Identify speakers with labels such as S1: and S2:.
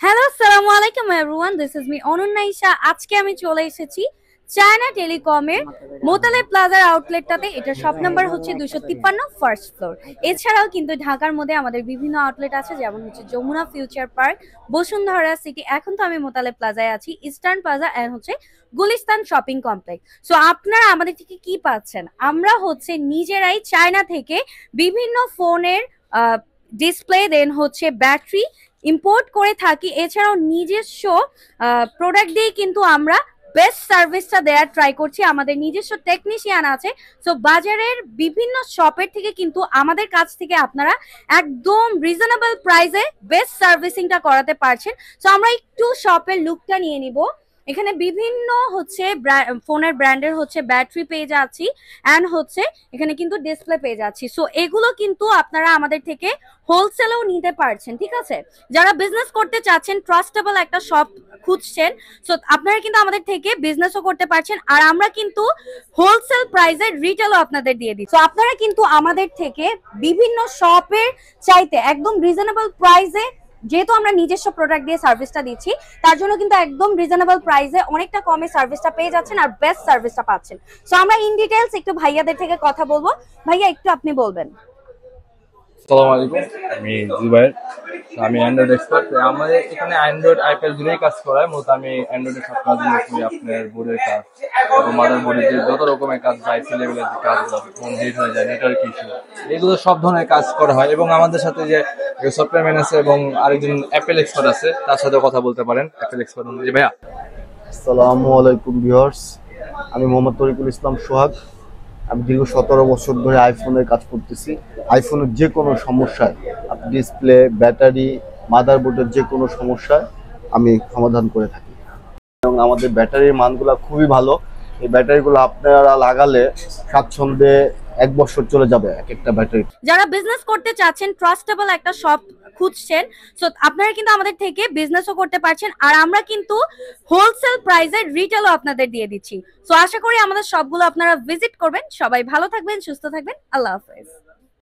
S1: Hello, আসসালামু আলাইকুম everyone, this is me Ananya. আজকে আমি চলে এসেছি চায়না টেলিকমের মোতালে প্লাজার আউটলেটটাতে। এটা শপ নাম্বার হচ্ছে 253, ফার্স্ট ফ্লোর। এছাড়াও কিন্তু ঢাকার মধ্যে আমাদের বিভিন্ন আউটলেট আছে, যেমন হচ্ছে Jamuna future park, Bashundhara city. এখন তো আমি মোতালে প্লাজায় আছি, ইস্টার্ন প্লাজা এন্ড হচ্ছে গুলিস্তান শপিং কমপ্লেক্স। সো আপনারা আমাদের থেকে কি পাচ্ছেন? আমরা হচ্ছে নিজেরাই চায়না থেকে বিভিন্ন ফোনের ডিসপ্লে, দেন হচ্ছে ব্যাটারি ইম্পোর্ট করে থাকি। এছাড়াও নিজস্ব প্রোডাক্ট দিয়ে কিন্তু আমরা বেস্ট সার্ভিসটা দেওয়ার ট্রাই করছি। আমাদের নিজস্ব টেকনিশিয়ান আছে। সো বাজারের বিভিন্ন শপের থেকে কিন্তু আমাদের কাছ থেকে আপনারা একদম রিজনেবল প্রাইসে বেস্ট সার্ভিসিংটা করাতে পারছেন। সো আমরা একটু শপের লুকটা নিয়ে নিব। এখানে বিভিন্ন হচ্ছে ফোনের ব্র্যান্ডের হচ্ছে ব্যাটারি পেয়ে যাচ্ছি, অ্যান্ড হচ্ছে এখানে কিন্তু ডিসপ্লে পেয়ে যাচ্ছি। সো এগুলো কিন্তু আপনারা আমাদের থেকে হোলসেলেও নিতে পারছেন, ঠিক আছে? যারা বিজনেস করতে চাচ্ছেন, ট্রাস্টেবল একটা শপ খুঁজছেন, সো আপনারা কিন্তু আমাদের থেকে বিজনেসও করতে পারছেন। আর আমরা কিন্তু হোলসেল প্রাইসে রিটেলও আপনাদের দিয়ে দিই। সো আপনারা কিন্তু আমাদের থেকে বিভিন্ন শপের চাইতে একদম রিজনেবল প্রাইসে, যেহেতু আমরা নিজস্ব প্রোডাক্ট দিয়ে সার্ভিসটা দিচ্ছি, তার জন্য কিন্তু একদম রিজনেবল প্রাইসে অনেকটা কমে সার্ভিসটা পেয়ে যাচ্ছেন আর বেস্ট সার্ভিসটা পাচ্ছেন। সো আমরা ইন ডিটেইলস একটু ভাইয়াদের থেকে কথা বলবো। ভাইয়া, একটু আপনি বলবেন।
S2: আসসালামু আলাইকুম, আমি জুবাইর। আমি অ্যান্ড্রয়েড এক্সপার্ট। আমাদের এখানে অ্যান্ড্রয়েড আইপ্যাড দুটোই কাজ করায়। মূলত আমি অ্যান্ড্রয়েডের সব কাজগুলো করি, আপনার বোর্ডের কাজ, মাদার বোর্ডের যে যত রকমের কাজ, আইসি লেভেলের যে কাজগুলো, ফোন হিট হয়ে যায়, নেটওয়ার্ক ইস্যু, এগুলো সব ধরনের কাজ করা হয়। এবং আমাদের সাথে যে সফটওয়্যার ম্যান আছে এবং আরেকজন অ্যাপেল এক্সপার্ট আছে, তার সাথে কথা বলতে পারেন। অ্যাপেল এক্সপার্ট জি ভাইয়া।
S3: আসসালামু আলাইকুম ভিউয়ার্স, আমি মোহাম্মদ তরিকুল ইসলাম সোহাগ। আমি দীর্ঘ 17 বছর ধরে আইফোনের কাজ করতেছি। আইফোনের যে কোনো সমস্যায়, ডিসপ্লে, ব্যাটারি, মাদারবোর্ডের যে কোনো সমস্যায় আমি সমাধান করে থাকি। এবং আমাদের ব্যাটারির মানগুলো খুবই ভালো। এই ব্যাটারিগুলো আপনারা লাগালে স্বাচ্ছন্দ্যে 1 বছর চলে যাবে এক একটা ব্যাটারি।
S1: যারা বিজনেস করতে চাচ্ছেন, ট্রাস্টেবল একটা শপ খুঁজছেন, সো আপনারা কিন্তু আমাদের থেকে বিজনেসও করতে পারছেন। আর আমরা কিন্তু হোলসেল প্রাইসে রিটেলও আপনাদের দিয়ে দিচ্ছি। সো আশা করি আমাদের সবগুলো আপনারা ভিজিট করবেন। সবাই ভালো থাকবেন, সুস্থ থাকবেন। আল্লাহ হাফেজ।